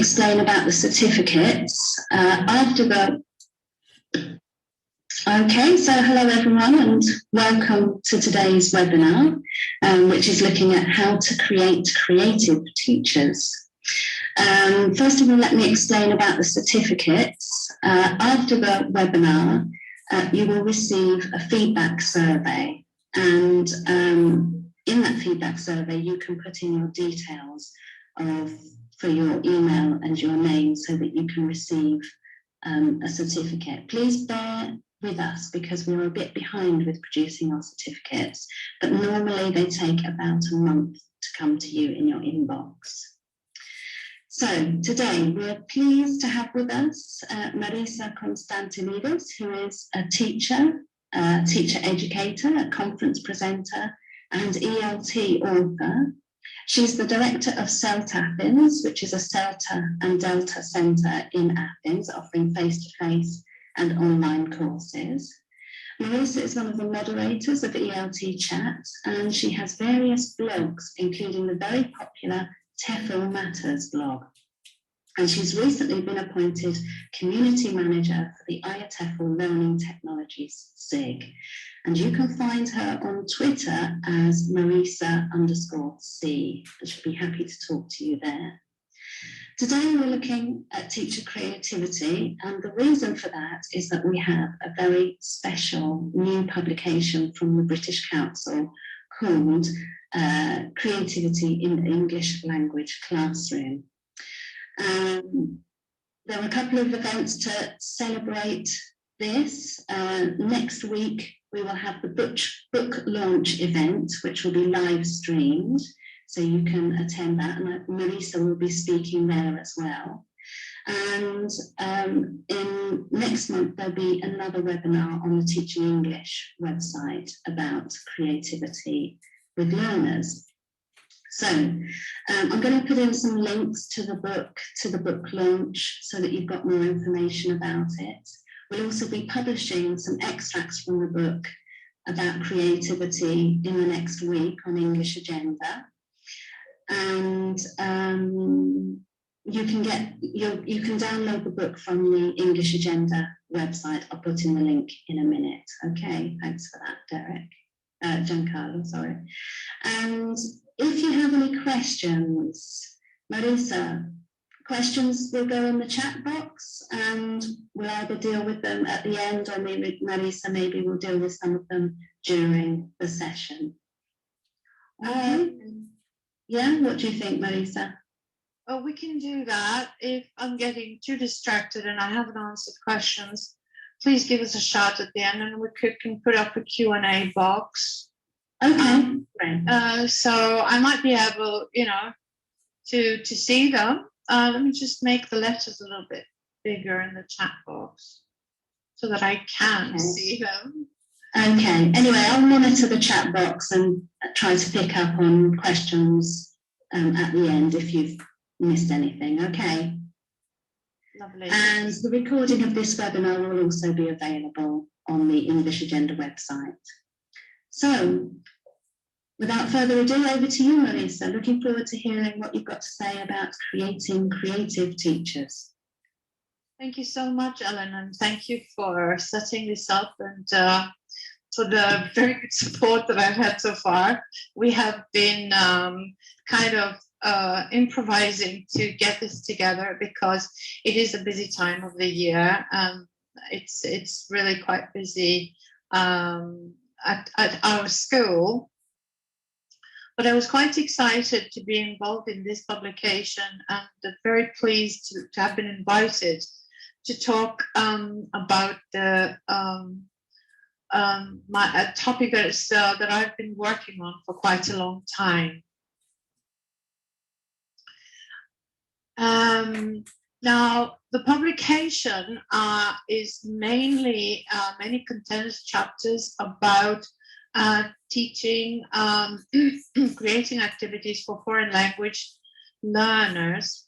explain about the certificates. Okay, so hello everyone and welcome to today's webinar, which is looking at how to create creative teachers. First of all, let me explain about the certificates. After the webinar, you will receive a feedback survey, and in that feedback survey, you can put in your details for your email and your name so that you can receive a certificate. Please bear with us because we're a bit behind with producing our certificates, but normally they take about a month to come to you in your inbox. So today we're pleased to have with us Marisa Konstantinidis, who is a teacher educator, a conference presenter, and ELT author. She's the director of CELT Athens, which is a CELTA and Delta centre in Athens, offering face-to-face and online courses. Marisa is one of the moderators of ELT Chat, and she has various blogs, including the very popular TEFL Matters blog. And she's recently been appointed Community Manager for the IATEFL Learning Technologies SIG. And you can find her on Twitter as Marisa_C, and she'll be happy to talk to you there. Today we're looking at teacher creativity, and the reason for that is that we have a very special new publication from the British Council called Creativity in the English Language Classroom. There are a couple of events to celebrate this. Next week we will have the book launch event, which will be live streamed. So you can attend that, and Marisa will be speaking there as well. And in next month, there'll be another webinar on the Teaching English website about creativity with learners. So I'm going to put in some links to the book launch so that you've got more information about it. We'll also be publishing some extracts from the book about creativity in the next week on English Agenda. And you can download the book from the English Agenda website. I'll put in the link in a minute. Okay, thanks for that, Giancarlo, sorry. And if you have any questions, Marisa, questions will go in the chat box and we'll either deal with them at the end, or maybe Marisa will deal with some of them during the session. Yeah, what do you think, Marisa? Oh, we can do that. If I'm getting too distracted and I haven't answered questions, please give us a shout at the end, and we can put up a Q&A box. Okay. So I might be able, to see them. Let me just make the letters a little bit bigger in the chat box so that I can see them. Okay, anyway, I'll monitor the chat box and try to pick up on questions at the end if you've missed anything, okay? Lovely. And the recording of this webinar will also be available on the English Agenda website. So, without further ado, over to you, Marisa. Looking forward to hearing what you've got to say about creating creative teachers. Thank you so much, Ellen, and thank you for setting this up and for the very good support that I've had so far. We have been improvising to get this together because it is a busy time of the year. It's really quite busy at our school. But I was quite excited to be involved in this publication and very pleased to have been invited to talk about the a topic that I've been working on for quite a long time. Now, the publication is mainly many condensed chapters about teaching, creating activities for foreign language learners.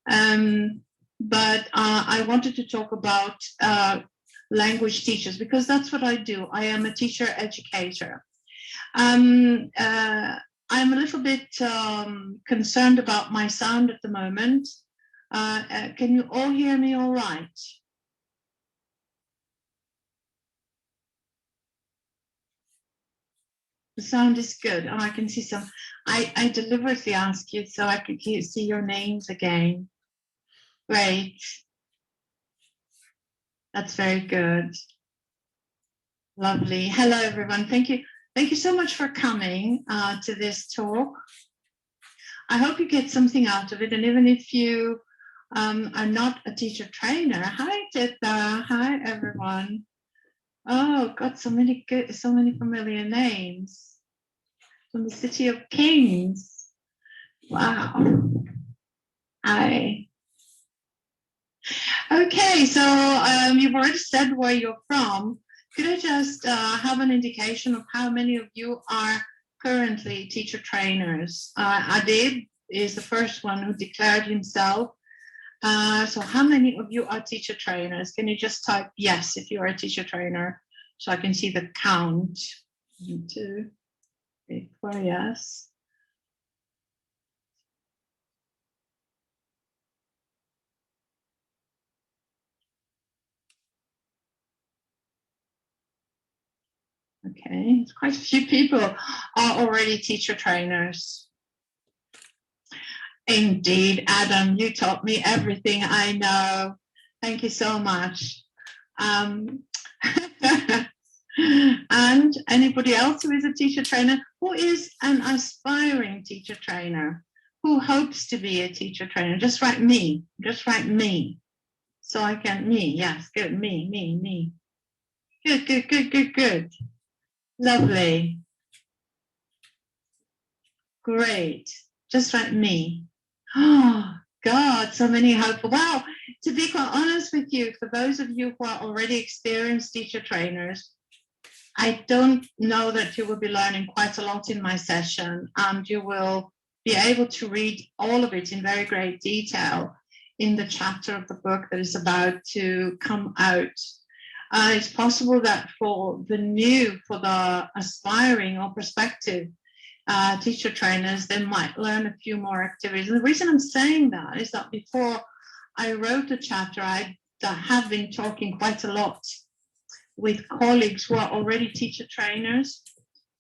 But I wanted to talk about language teachers because that's what I do. I am a teacher educator. I'm a little bit concerned about my sound at the moment. Can you all hear me all right? The sound is good, and I can see some. I deliberately ask you so I could see your names again. Great. That's very good. Lovely. Hello, everyone. Thank you. Thank you so much for coming to this talk. I hope you get something out of it, and even if you are not a teacher trainer, hi Tita, hi everyone. Oh, got so many good, so many familiar names from the City of Kings. Wow. Hi. Okay, so you've already said where you're from. Could I just have an indication of how many of you are currently teacher trainers? Adib is the first one who declared himself. So how many of you are teacher trainers? Can you just type yes if you are a teacher trainer so I can see the count? 1, 2, 3, 4, yes. Okay, quite a few people are already teacher trainers. Indeed, Adam, you taught me everything I know. Thank you so much. And anybody else who is a teacher trainer, who is an aspiring teacher trainer, who hopes to be a teacher trainer? Just write me, So I can, yes, good, me. Good. Lovely. Great. Just write me. Oh, God, so many hopeful. Wow. To be quite honest with you, for those of you who are already experienced teacher trainers, I don't know that you will be learning quite a lot in my session, and you will be able to read all of it in very great detail in the chapter of the book that is about to come out. It's possible that for the aspiring or prospective teacher trainers, they might learn a few more activities. And the reason I'm saying that is that before I wrote the chapter, I have been talking quite a lot with colleagues who are already teacher trainers.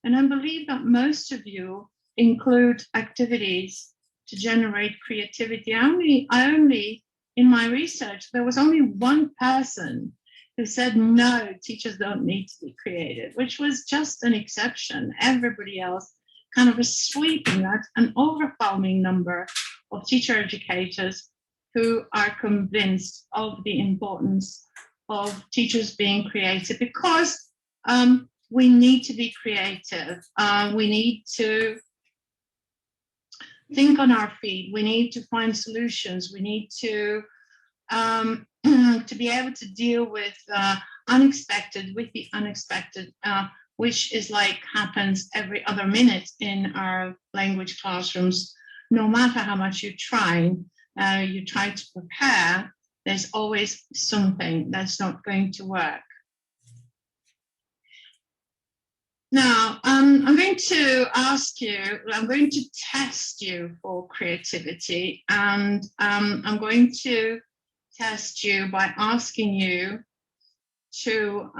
And I believe that most of you include activities to generate creativity. I only, in my research, there was only one person who said, no, teachers don't need to be creative, which was just an exception. Everybody else kind of a sweeping, an overwhelming number of teacher educators who are convinced of the importance of teachers being creative, because we need to be creative. We need to think on our feet. We need to find solutions. We need to be able to deal with the unexpected, which is like happens every other minute in our language classrooms. No matter how much you try to prepare, there's always something that's not going to work. Now, I'm going to test you for creativity, and I'm going to test you by asking you to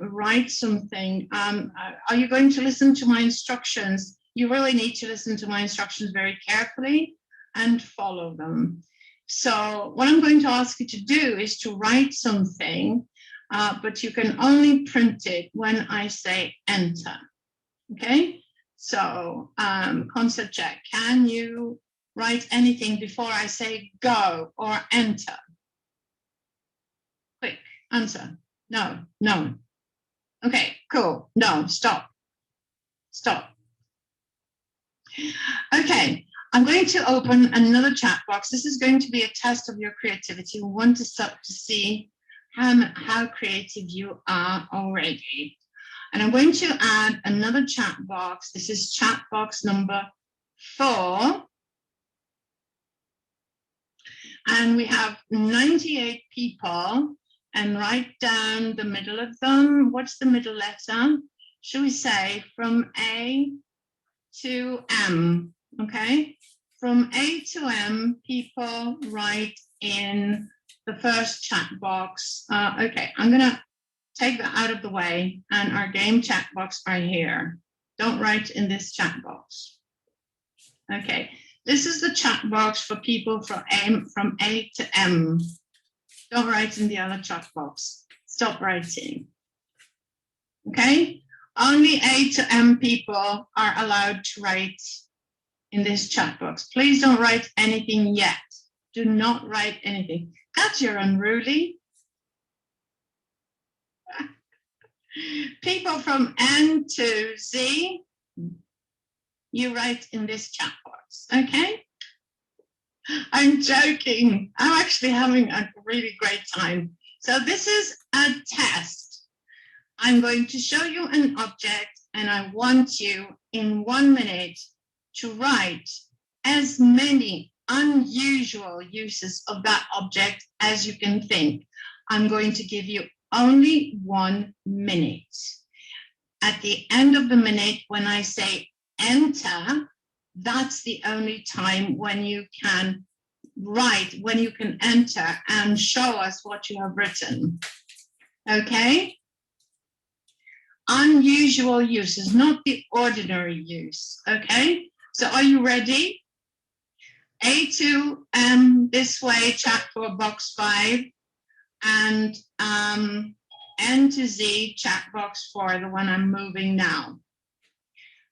write something. Are you going to listen to my instructions? You really need to listen to my instructions very carefully and follow them. So what I'm going to ask you to do is to write something, but you can only print it when I say enter. Okay? So concept check. Can you write anything before I say go or enter? Quick answer. No. Okay, cool. No, stop. Okay, I'm going to open another chat box. This is going to be a test of your creativity. We want to see how creative you are already. And I'm going to add another chat box. This is chat box number 4. And we have 98 people. And write down the middle of them. What's the middle letter? Should we say from A to M, okay? From A to M, people write in the first chat box. Okay, I'm gonna take that out of the way, and our game chat box are here. Don't write in this chat box. Okay, this is the chat box for people from A to M. Don't write in the other chat box. Stop writing. Okay, only A to M people are allowed to write in this chat box. Please don't write anything yet. Do not write anything. That's your unruly. People from N to Z, you write in this chat box, okay? I'm joking. I'm actually having a really great time. So this is a test. I'm going to show you an object, and I want you in 1 minute to write as many unusual uses of that object as you can think. I'm going to give you only 1 minute. At the end of the minute, when I say enter, that's the only time when you can write, when you can enter and show us what you have written. Okay? Unusual uses, not the ordinary use. Okay? So are you ready? A to M this way, chat for box 5, and N to Z, chat box 4, the one I'm moving now.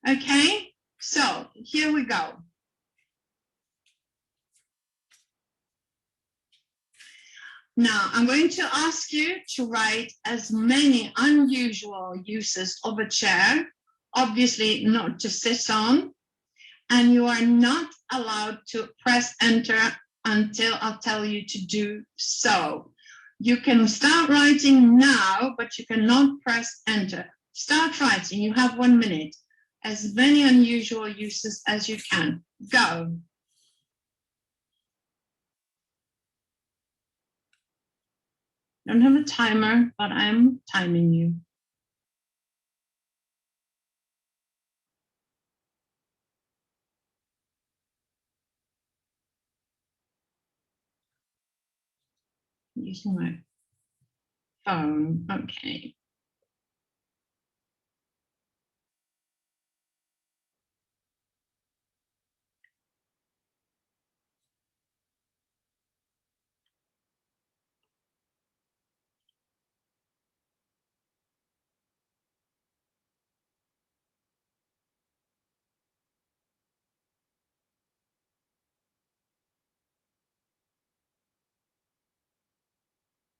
Okay, so here we go. Now I'm going to ask you to write as many unusual uses of a chair, obviously not to sit on, and you are not allowed to press enter until I'll tell you to do so. You can start writing now, but you cannot press enter. Start writing, you have 1 minute. As many unusual uses as you can. Go. Don't have a timer, but I'm timing you. Using my phone, okay.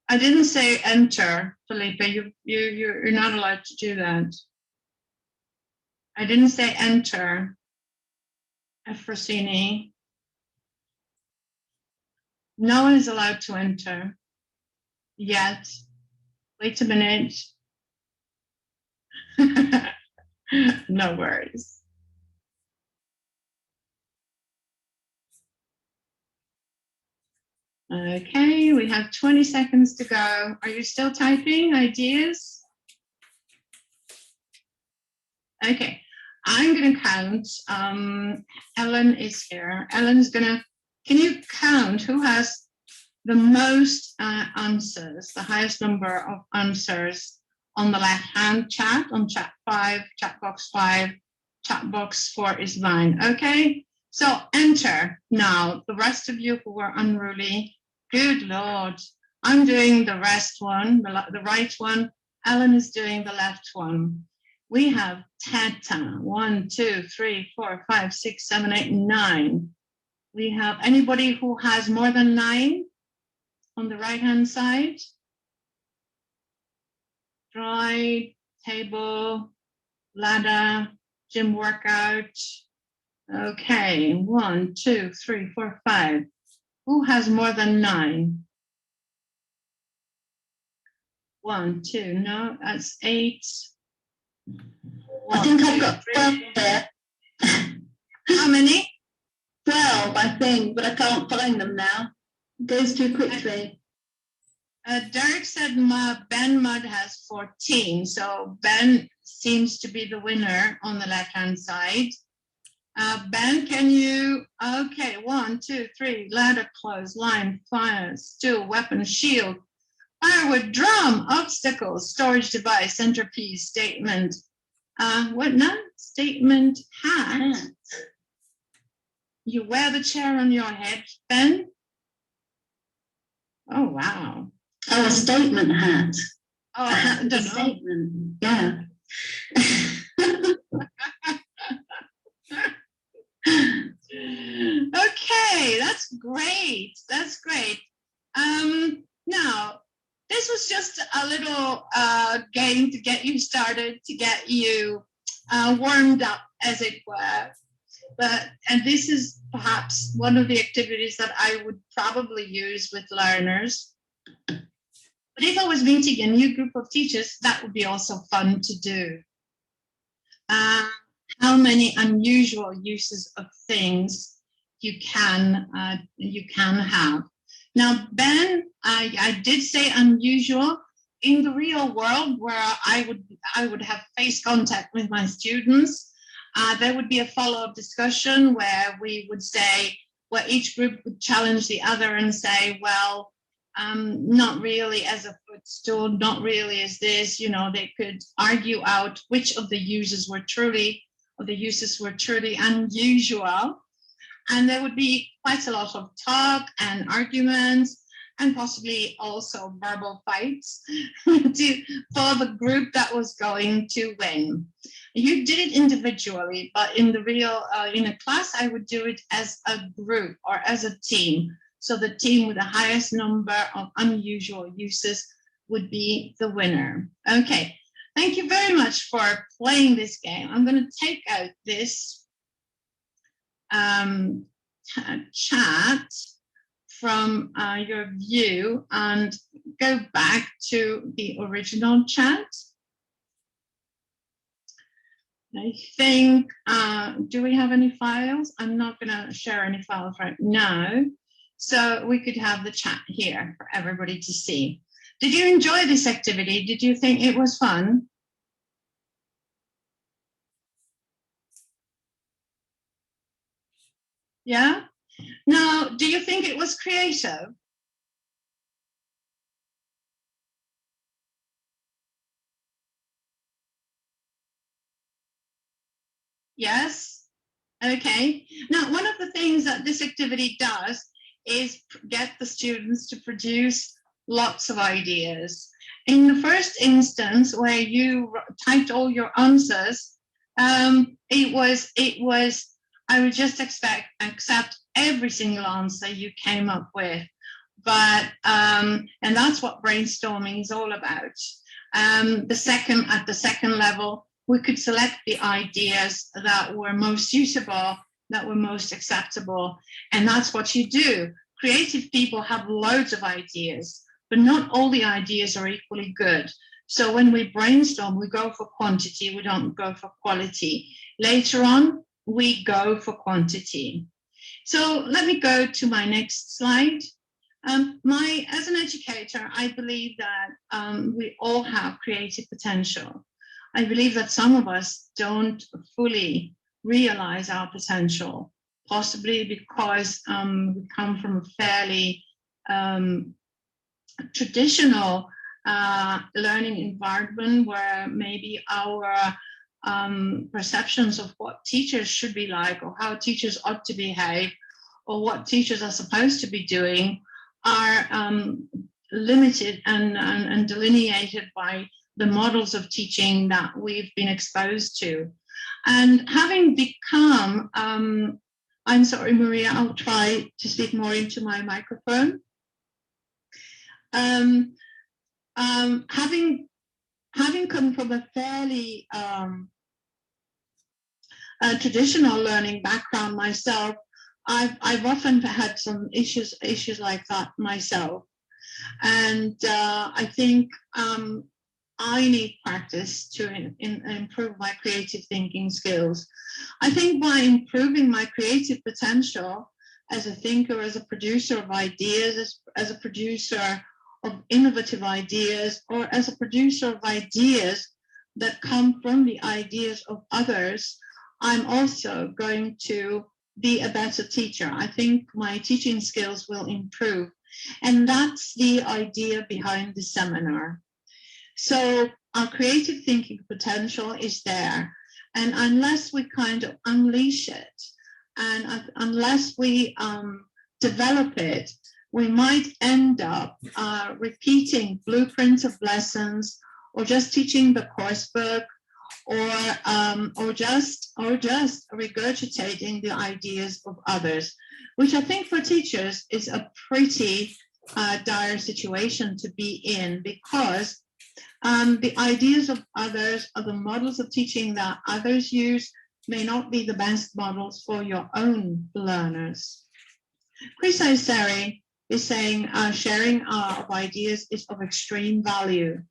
I didn't say enter, Felipe. You're not allowed to do that. I didn't say enter, Efrosini. No one is allowed to enter yet. Wait a minute. No worries. Okay, we have 20 seconds to go. Are you still typing ideas? Okay, I'm going to count. Ellen is here. Ellen's going to, can you count who has the most answers, the highest number of answers on the left-hand chat, on chat 5, chat box 5, chat box 4 is mine. Okay, so enter now. The rest of you who were unruly, good Lord. I'm doing the rest one, the right one. Ellen is doing the left one. We have Tata, 1, 2, 3, 4, 5, 6, 7, 8, 9. We have anybody who has more than 9 on the right-hand side? Dry, table, ladder, gym workout. Okay, 1, 2, 3, 4, 5. Who has more than 9? 1, 2, no, that's 8. I think I've got 12 there. How many? 12, I think, but I can't find them now. It goes too quickly. Derek said Ben Mudd has 14, so Ben seems to be the winner on the left-hand side. Ben, can you? Okay, 1, 2, 3. Ladder, close, line, fire, stool, weapon, shield, firewood, drum, obstacle, storage device, centerpiece, statement. What now? Statement, hat. You wear the chair on your head, Ben? Oh, wow. Oh, a statement hat. Oh, A hat with a I don't know. statement. Yeah. Okay, that's great. That's great. Now, this was just a little game to get you started, to get you warmed up, as it were. And this is perhaps one of the activities that I would probably use with learners. But if I was meeting a new group of teachers, that would be also fun to do. How many unusual uses of things you can have. Now, Ben, I did say unusual. In the real world, where I would have face contact with my students, there would be a follow-up discussion where we would say, where each group would challenge the other and say, well, not really as a footstool, not really as this, they could argue out which of the uses were truly unusual. And there would be quite a lot of talk and arguments and possibly also verbal fights for the group that was going to win. You did it individually, but in the real, in a class, I would do it as a group or as a team. So the team with the highest number of unusual uses would be the winner. Okay, thank you very much for playing this game. I'm going to take out this chat from your view and go back to the original chat. I think, do we have any files? I'm not going to share any files right now. So we could have the chat here for everybody to see. Did you enjoy this activity? Did you think it was fun? Yeah? Now, do you think it was creative? Yes? Okay. Now, one of the things that this activity does is get the students to produce lots of ideas. In the first instance, where you typed all your answers, it was I would just accept every single answer you came up with. But and that's what brainstorming is all about. At the second level, we could select the ideas that were most suitable, that were most acceptable, and that's what you do. Creative people have loads of ideas, but not all the ideas are equally good. So when we brainstorm, we go for quantity, we don't go for quality. Later on, we go for quantity. So let me go to my next slide. As an educator, I believe that we all have creative potential. I believe that some of us don't fully realize our potential, possibly because we come from a fairly traditional learning environment where maybe our perceptions of what teachers should be like or how teachers ought to behave or what teachers are supposed to be doing are limited and delineated by the models of teaching that we've been exposed to. And having become, I'm sorry, Maria, I'll try to speak more into my microphone. Having come from a fairly traditional learning background myself, I've often had some issues like that myself. And I think I need practice to improve my creative thinking skills. I think by improving my creative potential as a thinker, as a producer of ideas, as a producer of innovative ideas, or as a producer of ideas that come from the ideas of others, I'm also going to be a better teacher. I think my teaching skills will improve. And that's the idea behind the seminar. So our creative thinking potential is there. And unless we kind of unleash it, and unless we develop it, we might end up repeating blueprints of lessons, or just teaching the coursework, or just regurgitating the ideas of others, which I think for teachers is a pretty dire situation to be in, because the ideas of others, or the models of teaching that others use, may not be the best models for your own learners. Chris Iseri is saying sharing of ideas is of extreme value.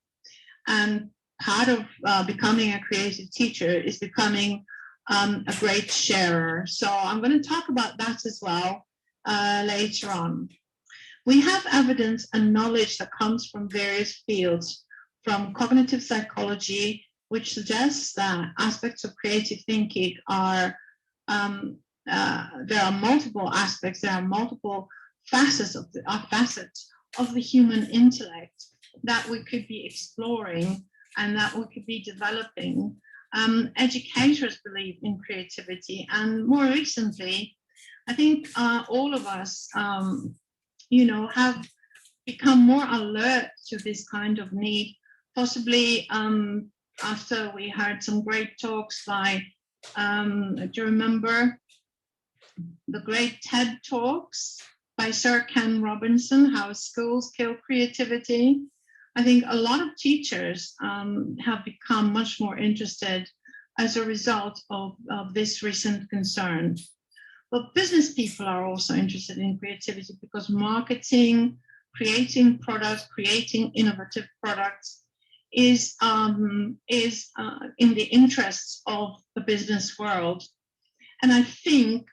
And part of becoming a creative teacher is becoming a great sharer. So I'm going to talk about that as well later on. We have evidence and knowledge that comes from various fields, from cognitive psychology, which suggests that aspects of creative thinking are, there are multiple aspects, there are multiple facets of the human intellect that we could be exploring and that we could be developing. Educators believe in creativity, and more recently, I think all of us, have become more alert to this kind of need, possibly after we heard some great talks by, do you remember the great TED Talks by Sir Ken Robinson, How Schools Kill Creativity? I think a lot of teachers have become much more interested as a result of this recent concern. But business people are also interested in creativity, because marketing, creating products, creating innovative products is in the interests of the business world. And I think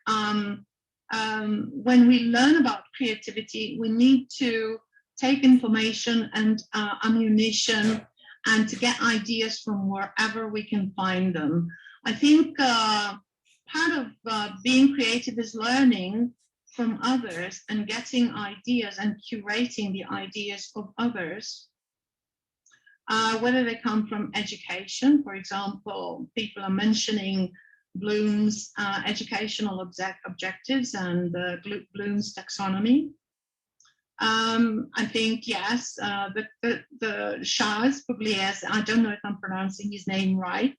when we learn about creativity, we need to take information and ammunition and to get ideas from wherever we can find them. I think part of being creative is learning from others and getting ideas and curating the ideas of others, whether they come from education. For example, people are mentioning Bloom's educational objectives and Bloom's taxonomy. I think, yes, the Charles Pugliese, I don't know if I'm pronouncing his name right,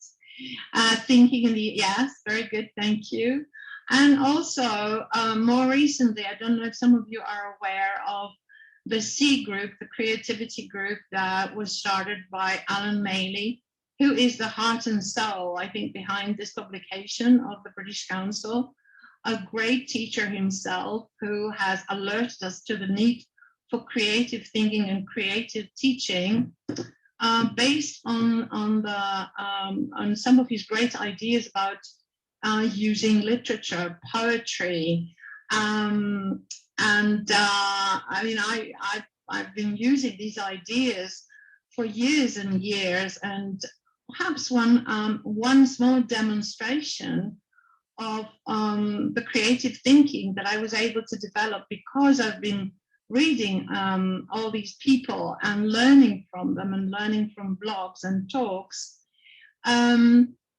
thinking in the, yes, very good, thank you. And also, more recently, I don't know if some of you are aware of the C group, the creativity group that was started by Alan Maley, who is the heart and soul, I think, behind this publication of the British Council, a great teacher himself who has alerted us to the need for creative thinking and creative teaching, based on some of his great ideas about using literature, poetry, and I mean, I've been using these ideas for years and years, and perhaps one small demonstration of the creative thinking that I was able to develop because I've been reading all these people and learning from them and learning from blogs and talks,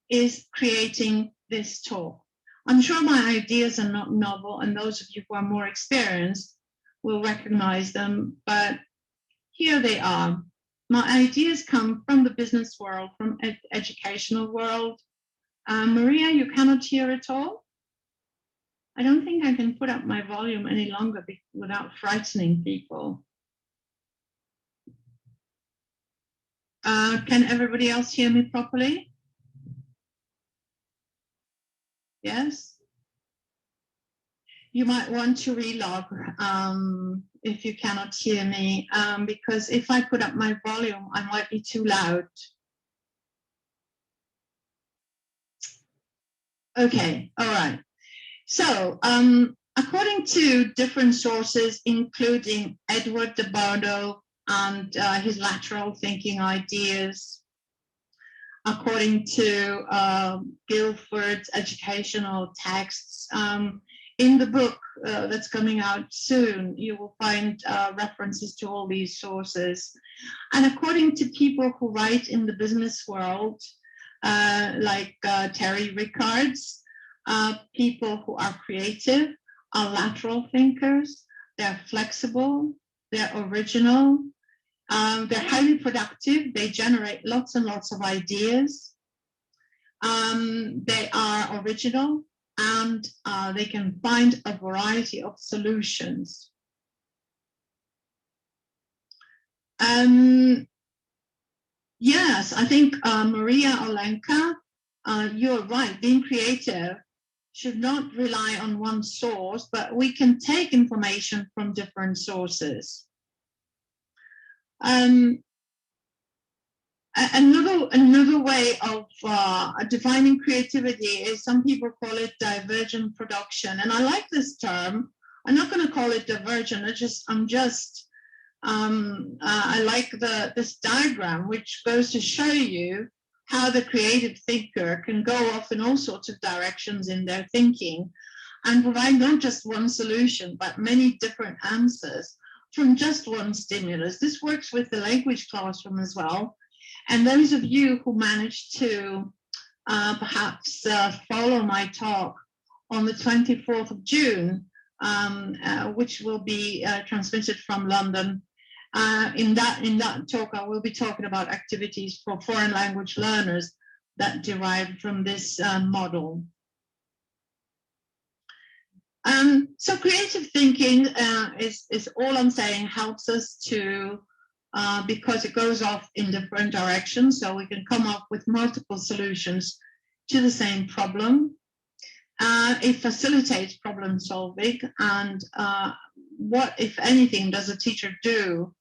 is creating this talk. I'm sure my ideas are not novel, and those of you who are more experienced will recognize them, but here they are. My ideas come from the business world, from educational world. Maria, you cannot hear at all? I don't think I can put up my volume any longer without frightening people. Can everybody else hear me properly? Yes? You might want to relog if you cannot hear me, because if I put up my volume, I might be too loud. Okay, all right. So, according to different sources, including Edward de Bordeaux and his lateral thinking ideas, according to Guilford's educational texts. In the book that's coming out soon, you will find references to all these sources. And according to people who write in the business world, like Terry Rickards, people who are creative are lateral thinkers. They're flexible, they're original, they're highly productive, they generate lots and lots of ideas, they are original, and they can find a variety of solutions. Yes, I think Maria Olenka, you're right, being creative should not rely on one source, but we can take information from different sources. Another way of defining creativity is, some people call it divergent production, and I like this term. I'm not going to call it divergent. I like this diagram, which goes to show you how the creative thinker can go off in all sorts of directions in their thinking and provide not just one solution, but many different answers from just one stimulus. This works with the language classroom as well. And those of you who managed to perhaps follow my talk on the 24th of June, which will be transmitted from London, in that talk, I will be talking about activities for foreign language learners that derive from this model. So creative thinking is all I'm saying, helps us to, because it goes off in different directions, so we can come up with multiple solutions to the same problem. It facilitates problem solving, and what, if anything, does a teacher do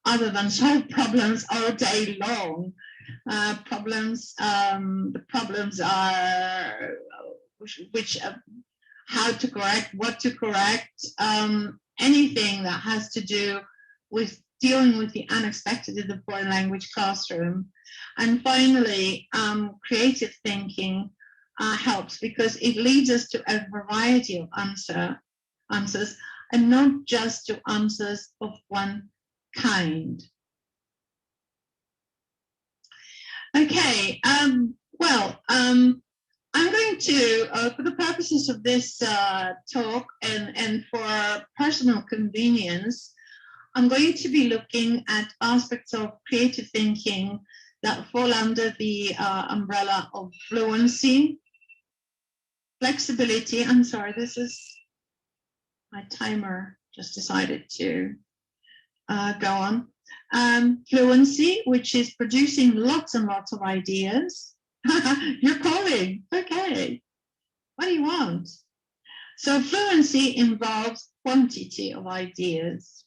other than solve problems all day long? The problems are how to correct, what to correct, anything that has to do with dealing with the unexpected in the foreign language classroom. And finally, creative thinking helps because it leads us to a variety of answers, and not just to answers of one kind. Okay, I'm going to, for the purposes of this talk and for personal convenience, I'm going to be looking at aspects of creative thinking that fall under the umbrella of fluency, flexibility. I'm sorry, this is my timer just decided to go on. Fluency, which is producing lots and lots of ideas. You're calling, okay. What do you want? So fluency involves quantity of ideas,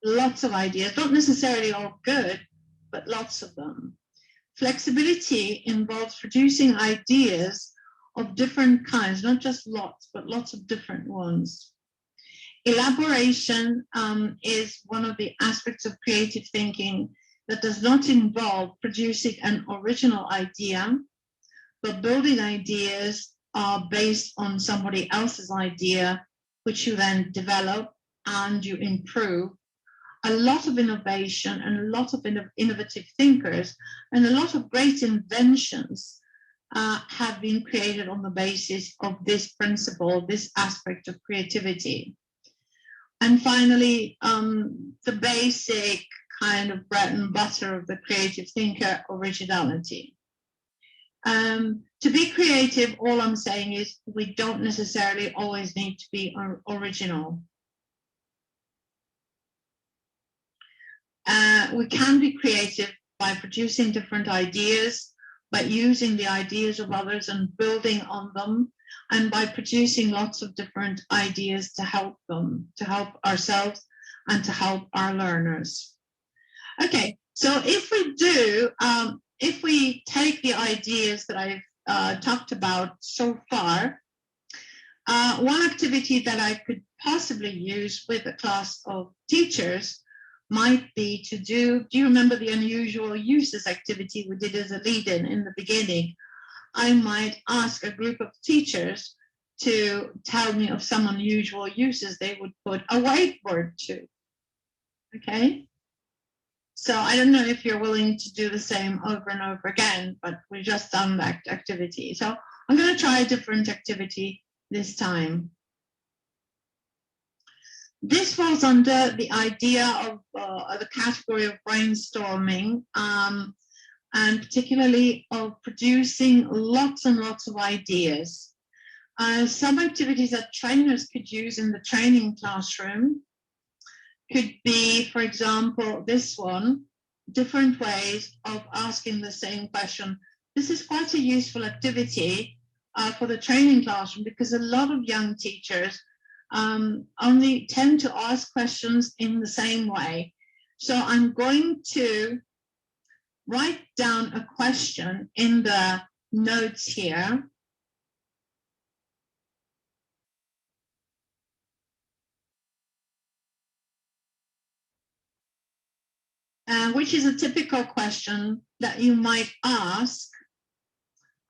lots of ideas, not necessarily all good, but lots of them. Flexibility involves producing ideas of different kinds, not just lots, but lots of different ones. Elaboration is one of the aspects of creative thinking that does not involve producing an original idea, but building ideas are based on somebody else's idea, which you then develop and you improve. A lot of innovation and a lot of innovative thinkers and a lot of great inventions have been created on the basis of this principle, this aspect of creativity. And finally, the basic kind of bread and butter of the creative thinker, originality. To be creative, all I'm saying is we don't necessarily always need to be original. We can be creative by producing different ideas, by using the ideas of others and building on them, and by producing lots of different ideas to help them, to help ourselves and to help our learners. Okay, so if we take the ideas that I've talked about so far, one activity that I could possibly use with a class of teachers might be to do you remember the unusual uses activity we did as a lead-in in the beginning? I might ask a group of teachers to tell me of some unusual uses they would put a whiteboard to. Okay? So I don't know if you're willing to do the same over and over again, but we just done that activity. So I'm going to try a different activity this time. This falls under the idea of the category of brainstorming, and particularly of producing lots and lots of ideas. Some activities that trainers could use in the training classroom could be, for example, this one, different ways of asking the same question. This is quite a useful activity for the training classroom because a lot of young teachers only tend to ask questions in the same way. So I'm going to write down a question in the notes here. Which is a typical question that you might ask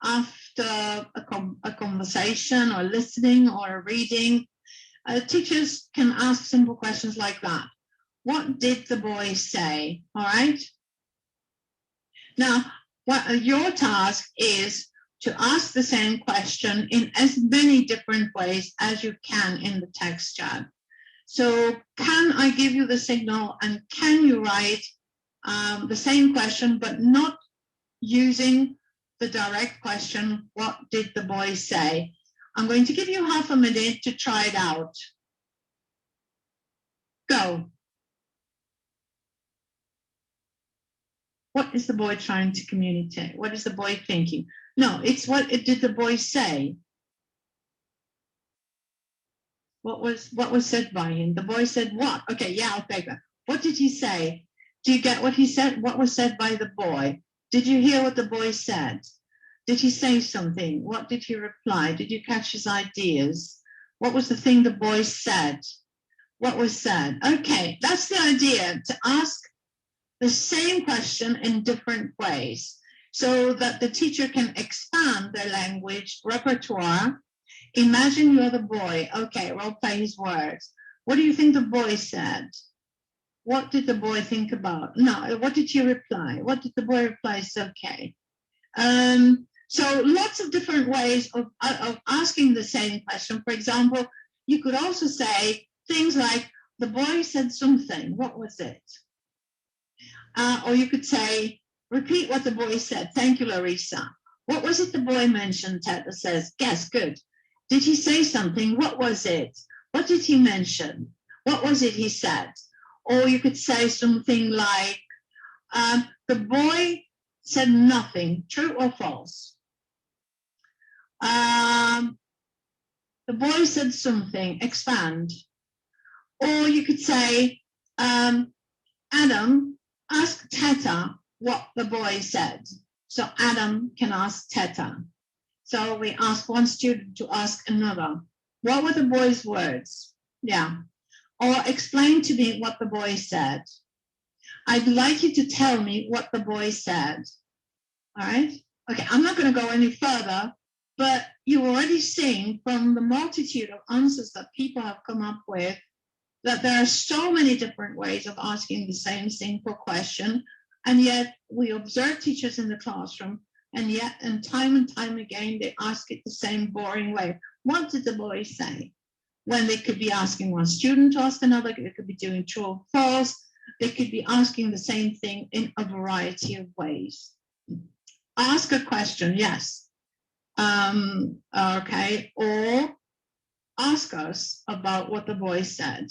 after a conversation or listening or reading. Teachers can ask simple questions like that. What did the boy say? All right. Now, your task is to ask the same question in as many different ways as you can in the text chat. So can I give you the signal and can you write the same question, but not using the direct question, what did the boy say? I'm going to give you half a minute to try it out. Go. What is the boy trying to communicate? What is the boy thinking? No, it's what did the boy say? What was said by him? The boy said what? Okay, yeah, I'll take that. What did he say? Do you get what he said? What was said by the boy? Did you hear what the boy said? Did he say something? What did he reply? Did you catch his ideas? What was the thing the boy said? What was said? Okay, that's the idea, to ask the same question in different ways so that the teacher can expand their language repertoire. Imagine you're the boy. Okay, role play his words. What do you think the boy said? What did the boy think about? No, what did he reply? What did the boy reply? It's okay. So lots of different ways of asking the same question. For example, you could also say things like, the boy said something. What was it? Or you could say, repeat what the boy said. Thank you, Larissa. What was it the boy mentioned? Teta says, yes, good. Did he say something? What was it? What did he mention? What was it he said? Or you could say something like, the boy said nothing, true or false? The boy said something, expand. Or you could say, Adam, ask Teta what the boy said. So Adam can ask Teta. So we ask one student to ask another, what were the boy's words? Yeah. Or explain to me what the boy said. I'd like you to tell me what the boy said. All right? Okay, I'm not going to go any further, but you've already seen from the multitude of answers that people have come up with that there are so many different ways of asking the same simple question, and yet we observe teachers in the classroom, and time again, they ask it the same boring way. What did the boy say? When they could be asking one student to ask another, they could be doing true or false, they could be asking the same thing in a variety of ways. Ask a question, yes. Okay, or ask us about what the boy said.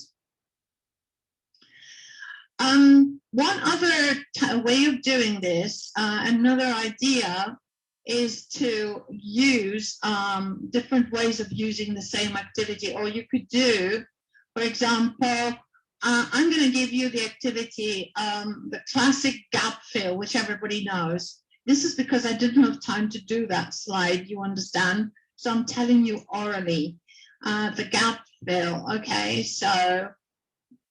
One other way of doing this, another idea, is to use different ways of using the same activity. Or you could do, for example, I'm going to give you the activity, the classic gap fill, which everybody knows. This is because I didn't have time to do that slide, you understand? So I'm telling you orally, the gap fill, okay? So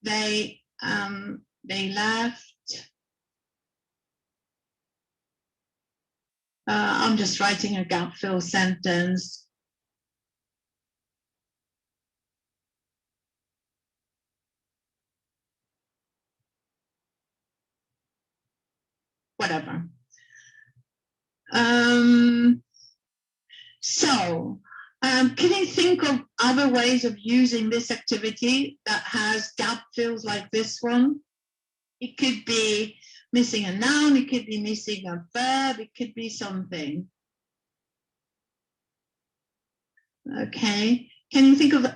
they they left. I'm just writing a gap fill sentence. Whatever. Can you think of other ways of using this activity that has gap fills like this one? It could be missing a noun, it could be missing a verb, it could be something. Okay, can you think of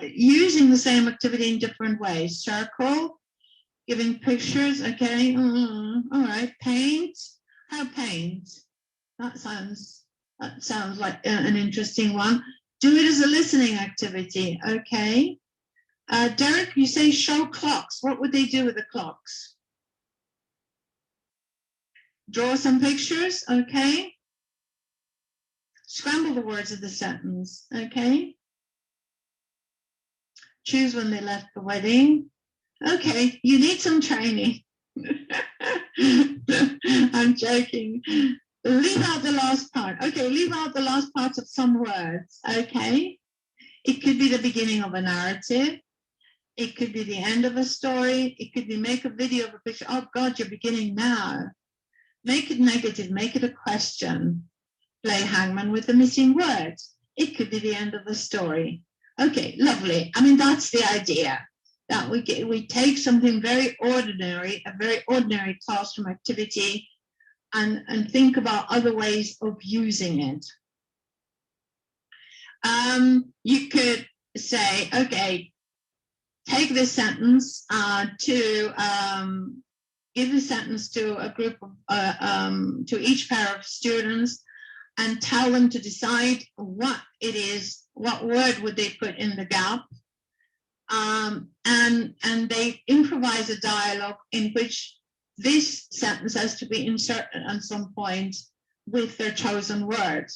using the same activity in different ways? Circle, giving pictures, okay, all right, paint, how paint? That sounds like an interesting one. Do it as a listening activity, okay. Derek, you say show clocks. What would they do with the clocks? Draw some pictures, okay. Scramble the words of the sentence, okay. Choose when they left the wedding. Okay, you need some training. I'm joking. Leave out the last part. Okay, leave out the last part of some words, okay. It could be the beginning of a narrative. It could be the end of a story. It could be make a video of a picture. Oh God, you're beginning now. Make it negative, make it a question. Play hangman with the missing words. It could be the end of the story. Okay, lovely. I mean, that's the idea, that we take something very ordinary, a very ordinary classroom activity, and think about other ways of using it. You could say, okay, take this sentence to give the sentence to a group of, to each pair of students, and tell them to decide what it is, what word would they put in the gap. And they improvise a dialogue in which this sentence has to be inserted at some point with their chosen word.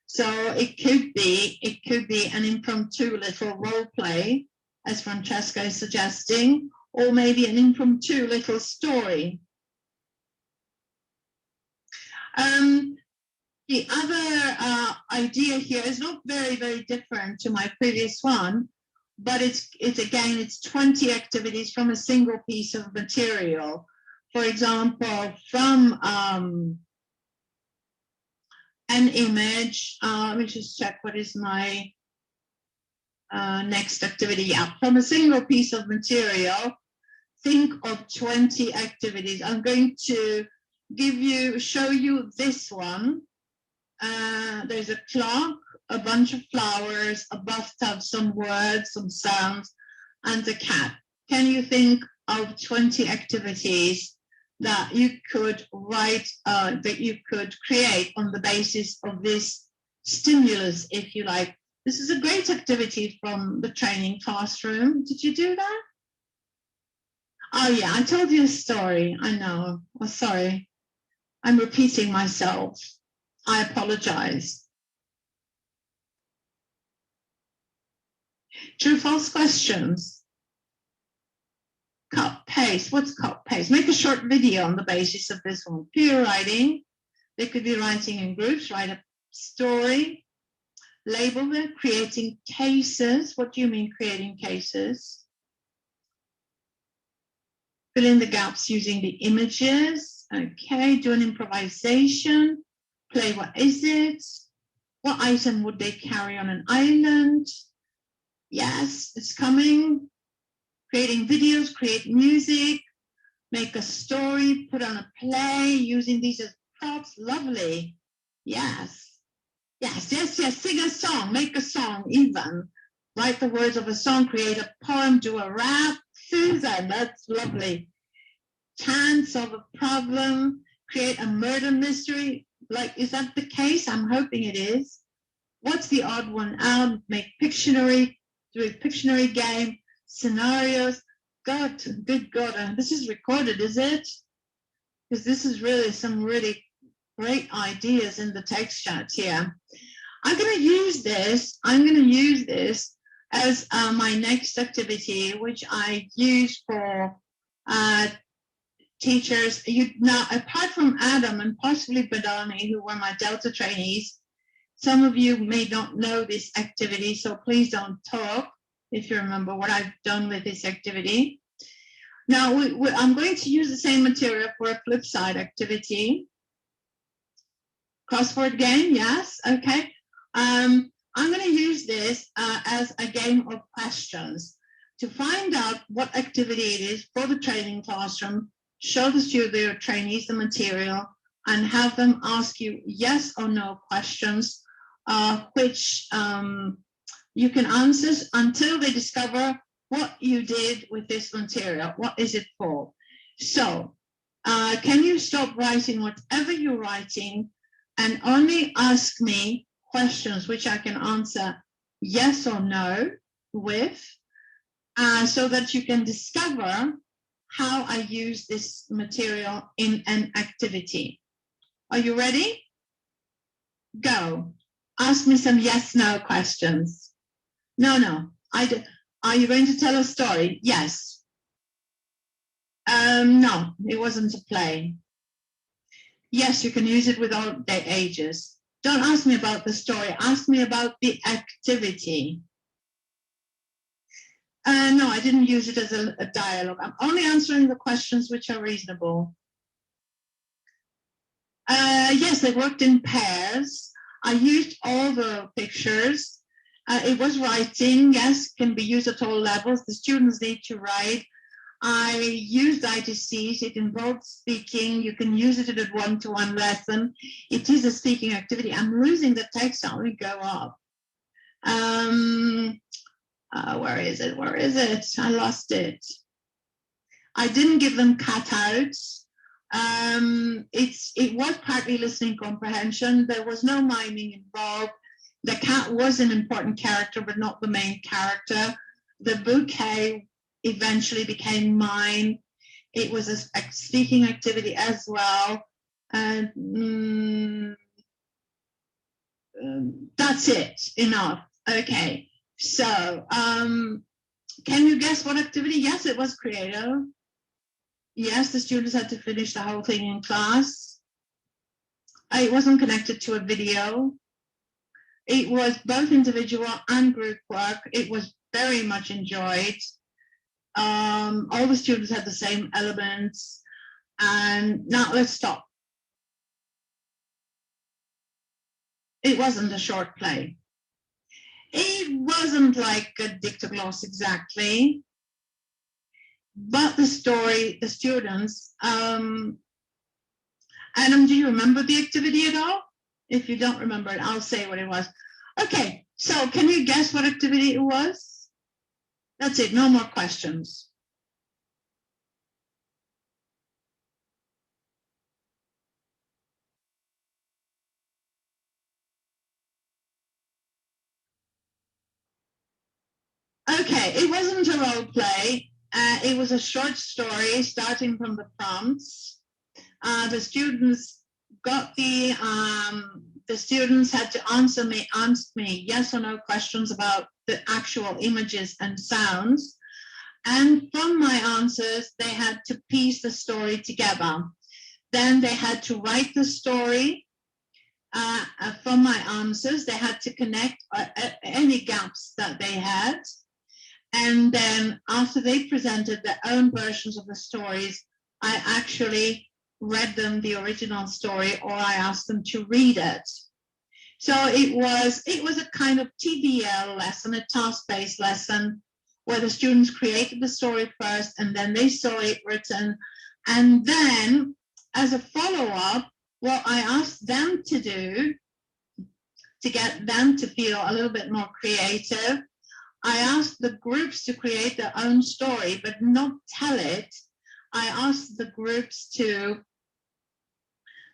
So it could be an impromptu little role play, as Francesca is suggesting, or maybe an impromptu little story. The other idea here is not very, very different to my previous one, but it's 20 activities from a single piece of material. For example, from an image, let me just check what is my next activity. Yeah, from a single piece of material, think of 20 activities. I'm going to show you this one. There's a clock, a bunch of flowers, a bathtub, some words, some sounds, and a cat. Can you think of 20 activities that you could write, that you could create on the basis of this stimulus, if you like? This is a great activity from the training classroom. Did you do that? Oh yeah, I told you a story. I know. Oh, sorry. I'm repeating myself. I apologize. True, false questions. Cut, paste. What's cut, paste? Make a short video on the basis of this one. Peer writing. They could be writing in groups, write a story. Label them, creating cases. What do you mean creating cases? Fill in the gaps using the images. Okay, do an improvisation. Play what is it? What item would they carry on an island? Yes, it's coming. Creating videos, create music, make a story, put on a play, using these as props. Lovely. Yes. Yes, yes, yes. Sing a song, make a song even. Write the words of a song, create a poem, do a rap. Susan, that's lovely. Can solve a problem, create a murder mystery. Like, is that the case? I'm hoping it is. What's the odd one out? Make Pictionary, do a Pictionary game, scenarios. God, good God, this is recorded, is it? Because this is really some really great ideas in the text chat here. I'm going to use this as my next activity, which I use for teachers, now apart from Adam and possibly Badani, who were my Delta trainees, some of you may not know this activity, so please don't talk if you remember what I've done with this activity. Now, I'm going to use the same material for a flip side activity. Crossword game, yes, okay. I'm going to use this as a game of questions to find out what activity it is for the training classroom, show the trainees the material, and have them ask you yes or no questions, which you can answer until they discover what you did with this material. What is it for? So, can you stop writing whatever you're writing and only ask me questions which I can answer yes or no with, so that you can discover how I use this material in an activity. Are you ready? Go. Ask me some yes/no questions. No. Are you going to tell a story? Yes. No, it wasn't a play. Yes, you can use it with all their ages. Don't ask me about the story. Ask me about the activity. No, I didn't use it as a dialogue. I'm only answering the questions which are reasonable. Yes, they worked in pairs. I used all the pictures. It was writing, yes, can be used at all levels. The students need to write. I used ITCs. It involved speaking. You can use it in a one-to-one lesson. It is a speaking activity. I'm losing the text. Let me go up. Where is it? Where is it? I lost it. I didn't give them cutouts. It was partly listening comprehension. There was no miming involved. The cat was an important character, but not the main character. The bouquet eventually became mine. It was a speaking activity as well. And that's it, enough. Okay, so can you guess what activity? Yes, it was creative. Yes, the students had to finish the whole thing in class. It wasn't connected to a video. It was both individual and group work. It was very much enjoyed. All the students had the same elements. And now let's stop. It wasn't a short play. It wasn't like a dictogloss exactly. But the story, the students, Adam, do you remember the activity at all? If you don't remember it, I'll say what it was. Okay, so can you guess what activity it was? That's it, no more questions. Okay, it wasn't a role play. It was a short story starting from the prompts. The students got the students had to ask me yes or no questions about the actual images and sounds. And from my answers, they had to piece the story together. Then they had to write the story. From my answers, they had to connect any gaps that they had. And then after they presented their own versions of the stories, I actually read them the original story, or I asked them to read it. So it was a kind of TBL lesson, a task-based lesson, where the students created the story first, and then they saw it written. And then, as a follow-up, what I asked them to do to get them to feel a little bit more creative, I asked the groups to create their own story, but not tell it. I asked the groups to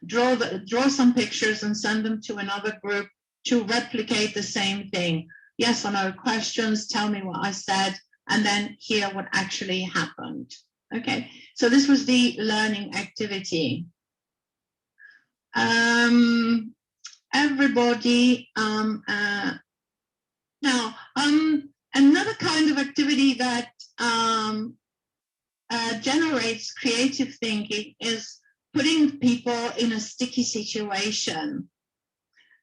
draw some pictures and send them to another group to replicate the same thing. Yes or no questions, tell me what I said, and then hear what actually happened. Okay, so this was the learning activity. Everybody, now, another kind of activity that generates creative thinking is putting people in a sticky situation.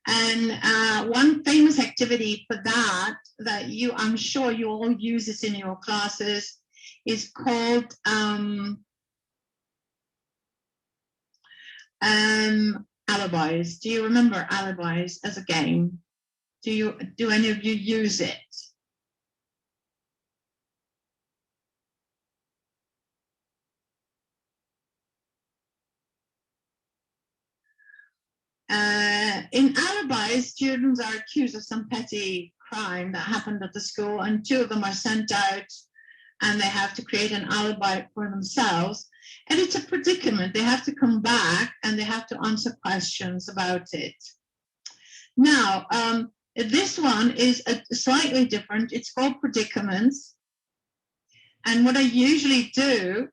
And one famous activity for that I'm sure you all use this in your classes, is called alibis. Do you remember alibis as a game? Do any of you use it? In alibis, students are accused of some petty crime that happened at the school, and two of them are sent out and they have to create an alibi for themselves. And it's a predicament. They have to come back and they have to answer questions about it. Now, this one is slightly different. It's called Predicaments. And what I usually do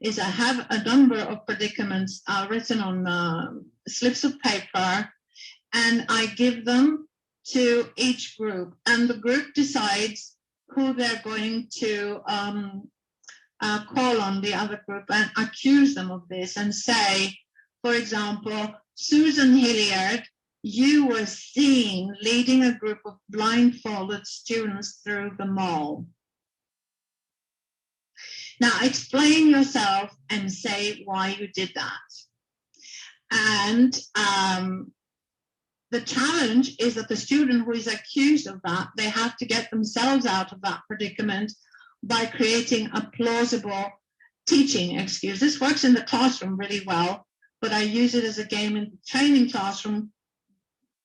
is I have a number of predicaments written on slips of paper, and I give them to each group, and the group decides who they're going to call on the other group and accuse them of this and say, for example, Susan Hilliard, you were seen leading a group of blindfolded students through the mall. Now explain yourself and say why you did that. And the challenge is that the student who is accused of that, they have to get themselves out of that predicament by creating a plausible teaching excuse. This works in the classroom really well, but I use it as a game in the training classroom,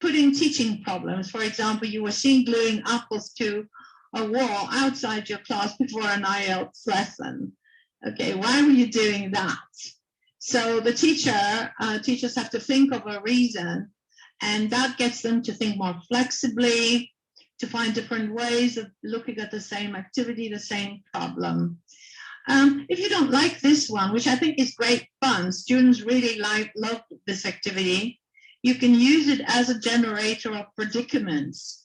putting teaching problems. For example, you were seen gluing apples to a wall outside your class before an IELTS lesson. Okay, why were you doing that? So the teachers have to think of a reason, and that gets them to think more flexibly, to find different ways of looking at the same activity, the same problem. If you don't like this one, which I think is great fun, students really love this activity, you can use it as a generator of predicaments.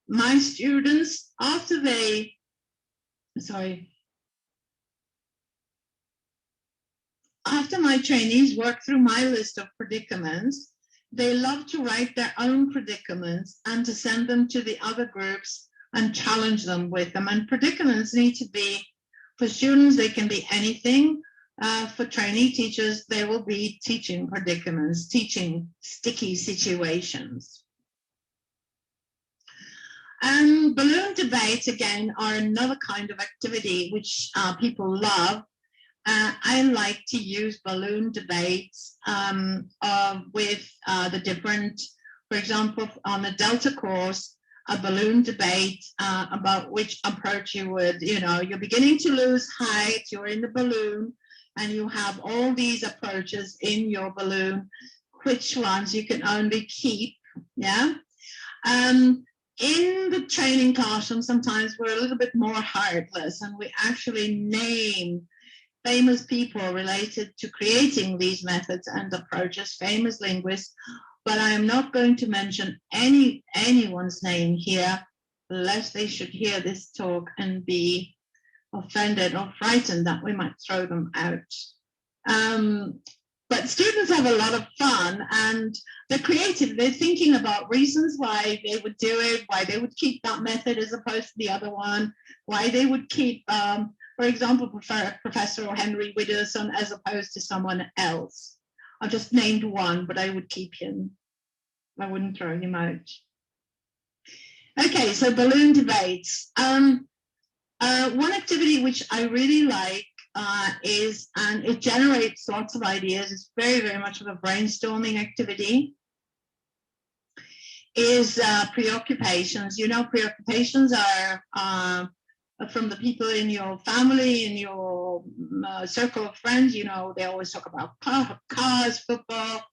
My students, after my trainees work through my list of predicaments, they love to write their own predicaments and to send them to the other groups and challenge them with them. And predicaments need to be, for students, they can be anything. For trainee teachers, they will be teaching predicaments, teaching sticky situations. And balloon debates, again, are another kind of activity which people love. I like to use balloon debates with the different, for example, on the Delta course, a balloon debate about which approach you would, you're beginning to lose height, you're in the balloon, and you have all these approaches in your balloon, which ones you can only keep, yeah? In the training classroom, sometimes we're a little bit more heartless, and we actually name famous people related to creating these methods and approaches, famous linguists, but I am not going to mention anyone's name here, lest they should hear this talk and be offended or frightened that we might throw them out. But students have a lot of fun, and they're creative. They're thinking about reasons why they would do it, why they would keep that method as opposed to the other one, why they would keep, for example, Professor Henry Widdowson as opposed to someone else. I just named one, but I would keep him. I wouldn't throw him out. Okay, so balloon debates. One activity which I really like is, and it generates lots of ideas, it's very, very much of a brainstorming activity, is preoccupations. Preoccupations are from the people in your family, in your circle of friends. They always talk about cars, football,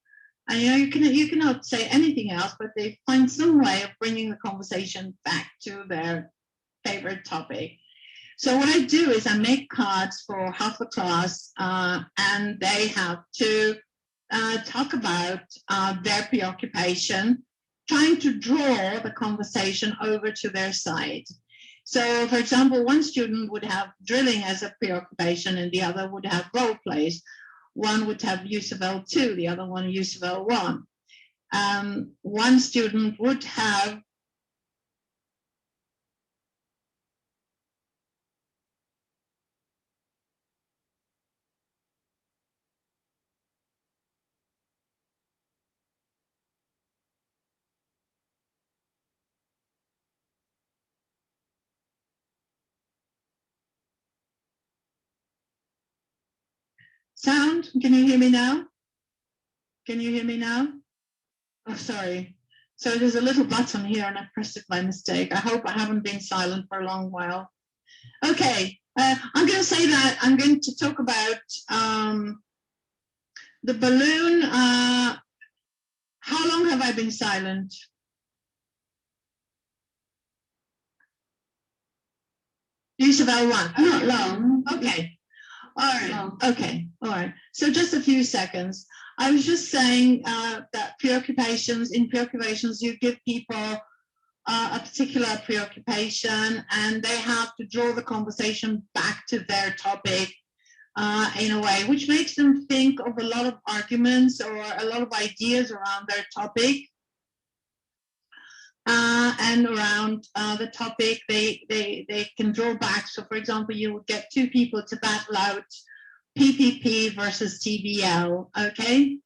and you cannot say anything else, but they find some way of bringing the conversation back to their favorite topic. So what I do is I make cards for half the class, and they have to talk about their preoccupation, trying to draw the conversation over to their side. So, for example, one student would have drilling as a preoccupation and the other would have role plays. One would have use of L2, the other one use of L1. One student would have sound. Can you hear me now? Can you hear me now? Oh, sorry. So there's a little button here and I pressed it by mistake. I hope I haven't been silent for a long while. Okay, I'm going to say that I'm going to talk about the balloon. How long have I been silent? Use of L1. Not long. Okay. All right. Okay. All right. So just a few seconds. I was just saying that in preoccupations, you give people a particular preoccupation and they have to draw the conversation back to their topic in a way which makes them think of a lot of arguments or a lot of ideas around their topic. And around the topic, they can draw back. So, for example, you would get two people to battle out PPP versus TVL. Okay,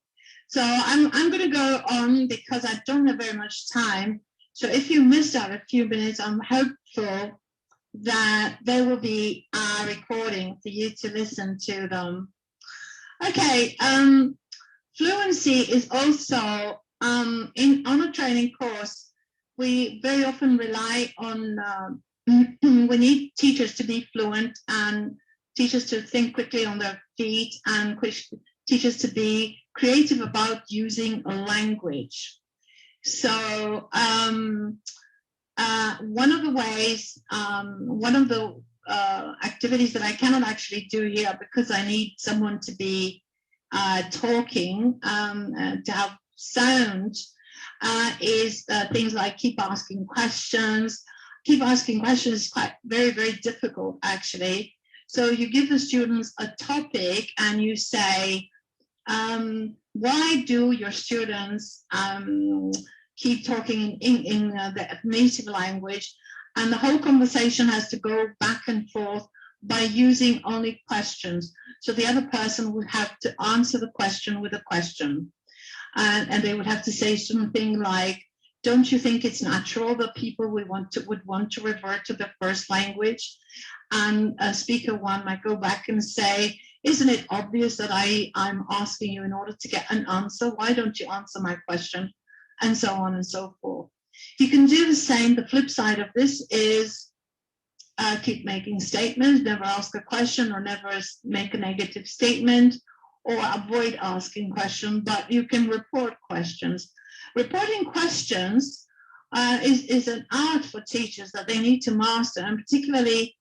so I'm going to go on because I don't have very much time. So if you missed out a few minutes, I'm hopeful that there will be a recording for you to listen to them. Okay, Fluency is also on a training course. We very often rely on, we need teachers to be fluent and teachers to think quickly on their feet and teachers to be creative about using a language. So one of the ways, one of the activities that I cannot actually do here because I need someone to be talking to have sound is things like keep asking questions. Keep asking questions is quite very, very difficult actually. So you give the students a topic and you say, why do your students keep talking in the native language? And the whole conversation has to go back and forth by using only questions. So the other person would have to answer the question with a question. And they would have to say something like, don't you think it's natural that people would want to revert to the first language? And speaker one might go back and say, isn't it obvious that I'm asking you in order to get an answer? Why don't you answer my question? And so on and so forth. You can do the same. The flip side of this is keep making statements, never ask a question or never make a negative statement, or avoid asking questions, but you can report questions. Reporting questions is an art for teachers that they need to master, and particularly,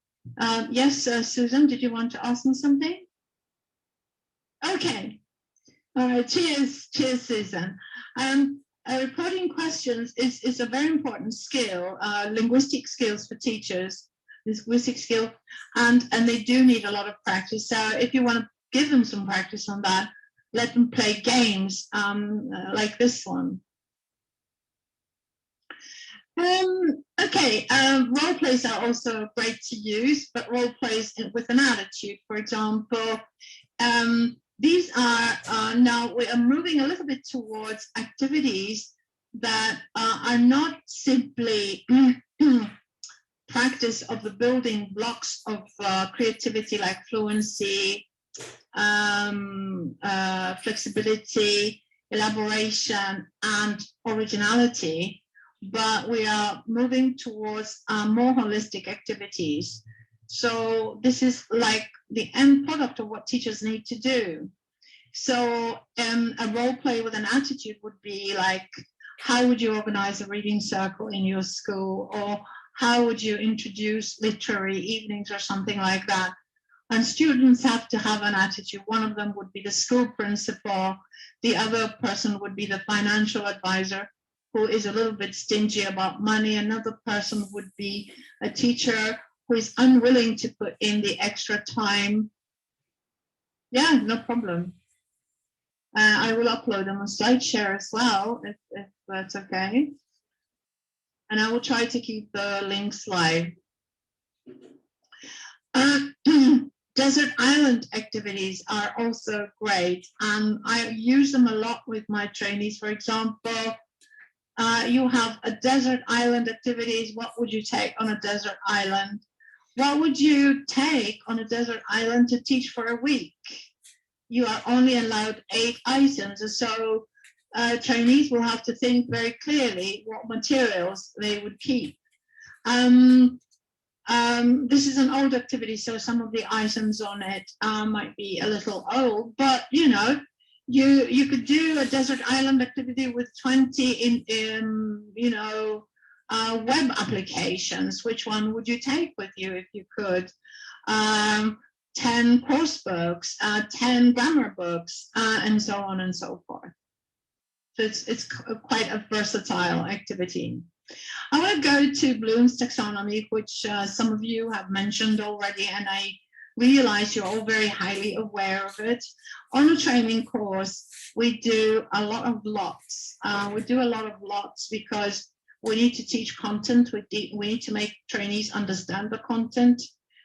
yes, Susan, did you want to ask me something? Okay, all right, cheers, Susan. Reporting questions is a very important skill, linguistic skills for teachers, linguistic skill, and they do need a lot of practice. So if you want to give them some practice on that, let them play games like this one. Okay, role plays are also great to use, but role plays with an attitude. For example, these are now we are moving a little bit towards activities that are not simply practice of the building blocks of creativity like fluency, flexibility, elaboration, and originality, but we are moving towards more holistic activities. So this is like the end product of what teachers need to do. So a role play with an attitude would be like, how would you organize a reading circle in your school? Or how would you introduce literary evenings or something like that? And students have to have an attitude. One of them would be the school principal. The other person would be the financial advisor, who is a little bit stingy about money. Another person would be a teacher who is unwilling to put in the extra time. Yeah, no problem. I will upload them on SlideShare as well, if that's okay. And I will try to keep the links live. Desert island activities are also great. I use them a lot with my trainees. For example, you have a desert island activities. What would you take on a desert island? What would you take on a desert island to teach for a week? You are only allowed 8 items, so trainees will have to think very clearly what materials they would keep. This is an old activity, so some of the items on it might be a little old, but you know, you could do a desert island activity with 20 web applications. Which one would you take with you if you could? 10 course books, 10 grammar books, and so on and so forth. So it's quite a versatile activity. I want to go to Bloom's taxonomy, which some of you have mentioned already, and I realize you're all very highly aware of it. On a training course, we do a lot of lots. We do a lot of lots because we need to teach content. We need to make trainees understand the content.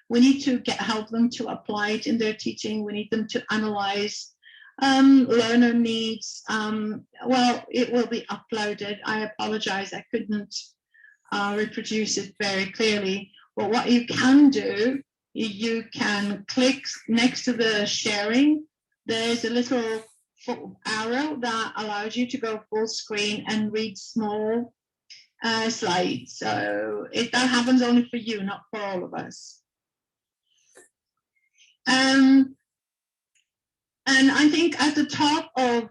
We need to help them to apply it in their teaching. We need them to analyze learner needs. Well, it will be uploaded. I apologize, I couldn't reproduce it very clearly. But what you can do, you can click next to the sharing. There's a little arrow that allows you to go full screen and read small slides. So that happens only for you, not for all of us. And I think at the top of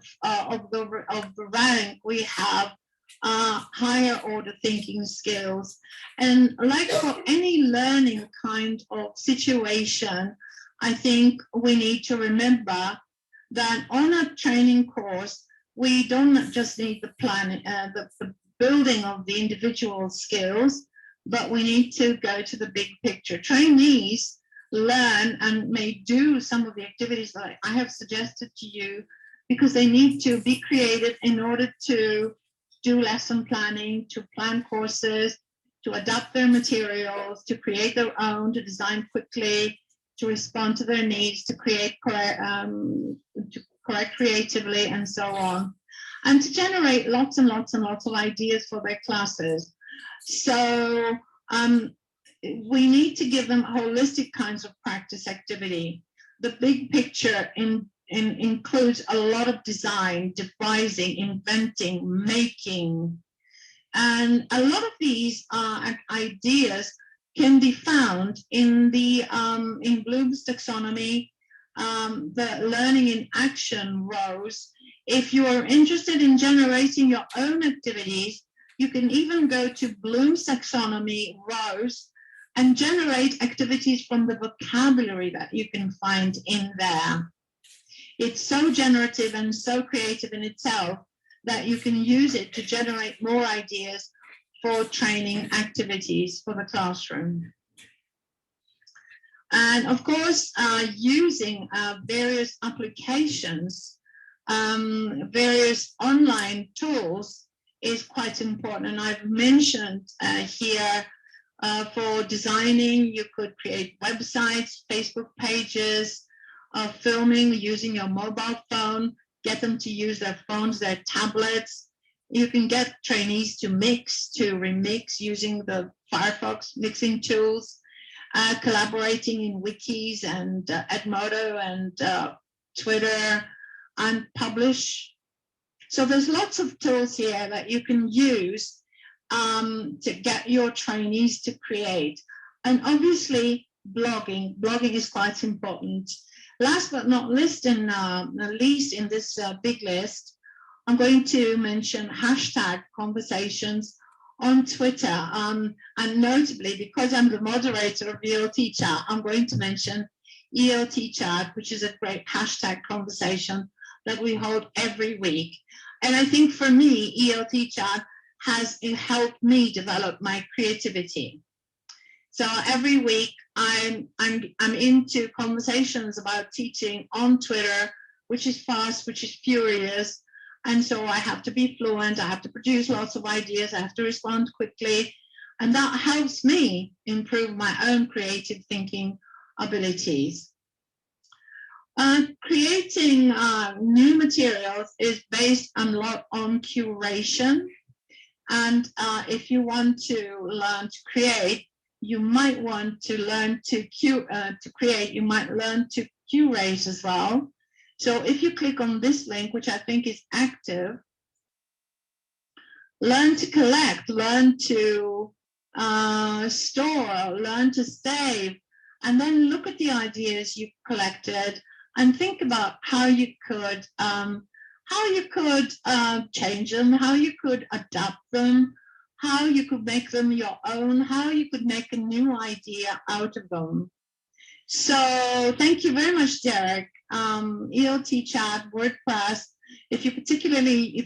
the rank, we have higher order thinking skills. And like for any learning kind of situation, I think we need to remember that on a training course, we don't just need the planning, the building of the individual skills, but we need to go to the big picture. Trainees learn and may do some of the activities that I have suggested to you because they need to be creative in order to do lesson planning, to plan courses, to adapt their materials, to create their own, to design quickly, to respond to their needs, to correct creatively, and so on, and to generate lots and lots and lots of ideas for their classes. So we need to give them holistic kinds of practice activity. The big picture includes a lot of design, devising, inventing, making. And a lot of these ideas can be found in the in Bloom's taxonomy, the learning in action rows. If you are interested in generating your own activities, you can even go to Bloom's taxonomy rows and generate activities from the vocabulary that you can find in there. It's so generative and so creative in itself that you can use it to generate more ideas for training activities for the classroom. And of course, using various applications, various online tools is quite important. And I've mentioned here for designing, you could create websites, Facebook pages, filming using your mobile phone, get them to use their phones, their tablets. You can get trainees to mix, to remix using the Firefox mixing tools, collaborating in wikis and Edmodo and Twitter, and publish. So there's lots of tools here that you can use to get your trainees to create. And obviously, blogging is quite important. Last but not least in this big list, I'm going to mention hashtag conversations on Twitter. And notably, because I'm the moderator of ELT Chat, I'm going to mention ELT Chat, which is a great hashtag conversation that we hold every week. And I think for me, ELT Chat has helped me develop my creativity. So every week I'm into conversations about teaching on Twitter, which is fast, which is furious. And so I have to be fluent, I have to produce lots of ideas, I have to respond quickly. And that helps me improve my own creative thinking abilities. Creating new materials is based on curation. And if you want to learn to create, you might want to learn to create, you might learn to curate as well. So if you click on this link, which I think is active, learn to collect, learn to store, learn to save, and then look at the ideas you've collected and think about how you could change them, how you could adapt them, how you could make them your own, how you could make a new idea out of them. So thank you very much, Derek. ELT chat, WordPress. If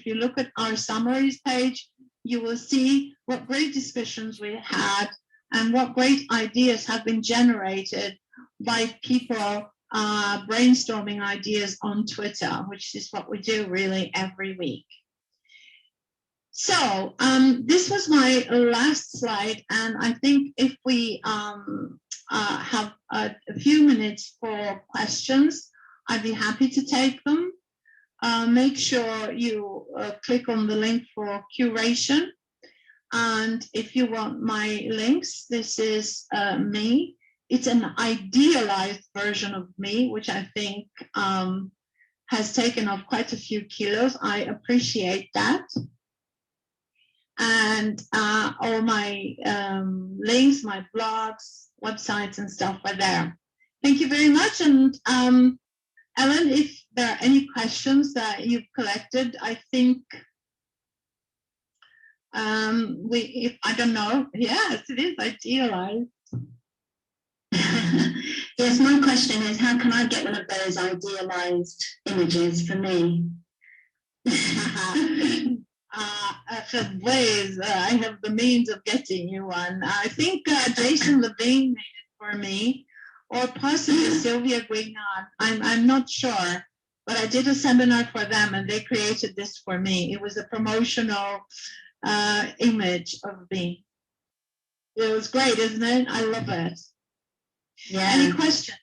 you look at our summaries page, you will see what great discussions we had and what great ideas have been generated by people brainstorming ideas on Twitter, which is what we do really every week. So this was my last slide, and I think if we have a few minutes for questions, I'd be happy to take them. Make sure you click on the link for curation. And if you want my links, this is me. It's an idealized version of me, which I think has taken off quite a few kilos. I appreciate that. And all my links, my blogs, websites and stuff are there. Thank you very much. And Ellen, if there are any questions that you've collected, I think I don't know. Yes, it is idealized. Yes, my question is, how can I get one of those idealized images for me? I have the means of getting you one. I think Jason Levine made it for me, or possibly Sylvia Guignan. I'm not sure, but I did a seminar for them and they created this for me. It was a promotional image of me. It was great, isn't it? I love it. Yeah. Any questions?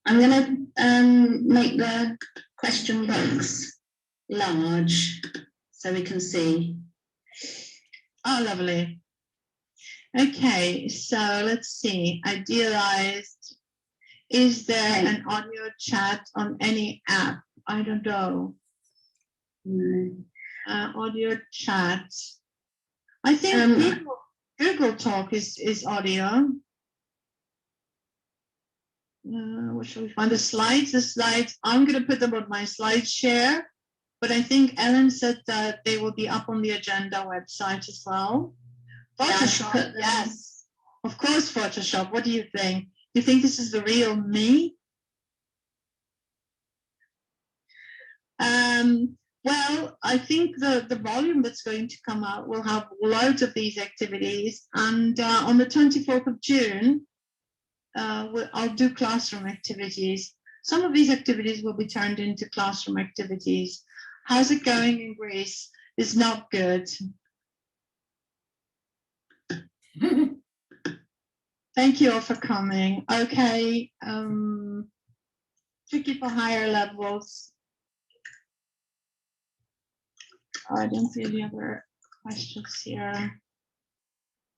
I'm going to make the question box large so we can see. Oh, lovely. Okay, so let's see. Idealized. Is there an audio chat on any app? I don't know. Audio chat. I think Google Talk is audio. What shall we find? The slides. I'm going to put them on my slide share, but I think Ellen said that they will be up on the agenda website as well. Photoshop, yes. Of course, Photoshop. What do you think? Do you think this is the real me? Well, I think the volume that's going to come out will have loads of these activities. And on the 24th of June, I'll do classroom activities. Some of these activities will be turned into classroom activities. How's it going in Greece? It's not good. Thank you all for coming. Okay, tricky for higher levels. I don't see any other questions here.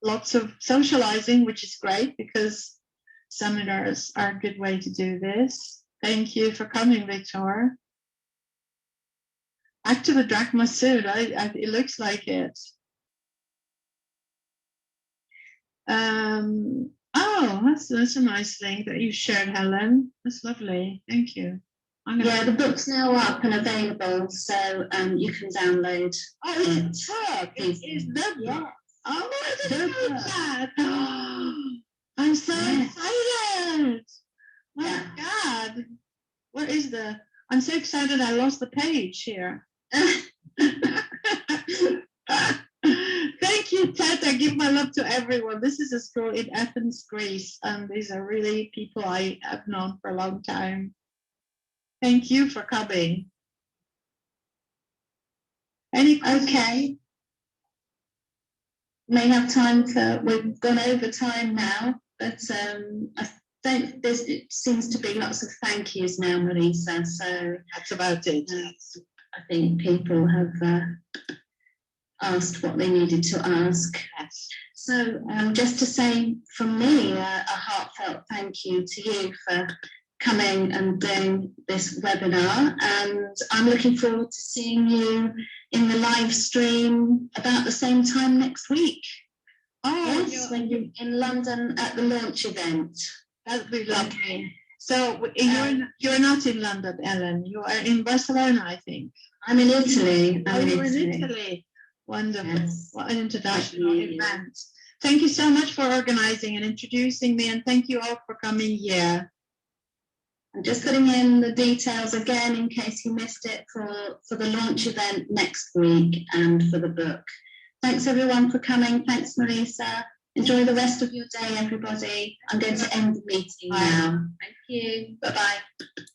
Lots of socializing, which is great because seminars are a good way to do this. Thank you for coming, Victor. Back to the drachma suit. It looks like it. Oh, that's a nice link that you shared, Helen. That's lovely. Thank you. Yeah, the book's now up and available, so you can download it. It is the book. Oh, I didn't know that. I'm so excited. My God. Where is I'm so excited I lost the page here. Thank you, Ted. I give my love to everyone. This is a school in Athens, Greece, and these are really people I have known for a long time. Thank you for coming. Any questions? Okay. May have time for, we've gone over time now, but I don't, it seems to be lots of thank yous now, Melissa. So That's about it. I think people have asked what they needed to ask. Yes. So just to say from me, a heartfelt thank you to you for coming and doing this webinar, and I'm looking forward to seeing you in the live stream about the same time next week. Oh, yes, when you're in London at the launch event. That would be lovely. So you're not in London, Ellen. You are in Barcelona, I think. I'm in Italy. You're in Italy. Wonderful. Yes. What an international event. Thank you so much for organizing and introducing me, and thank you all for coming here. I'm just putting in the details again in case you missed it for the launch event next week and for the book. Thanks everyone for coming. Thanks, Marisa. Enjoy the rest of your day, everybody. I'm going to end the meeting now. Thank you. Bye-bye.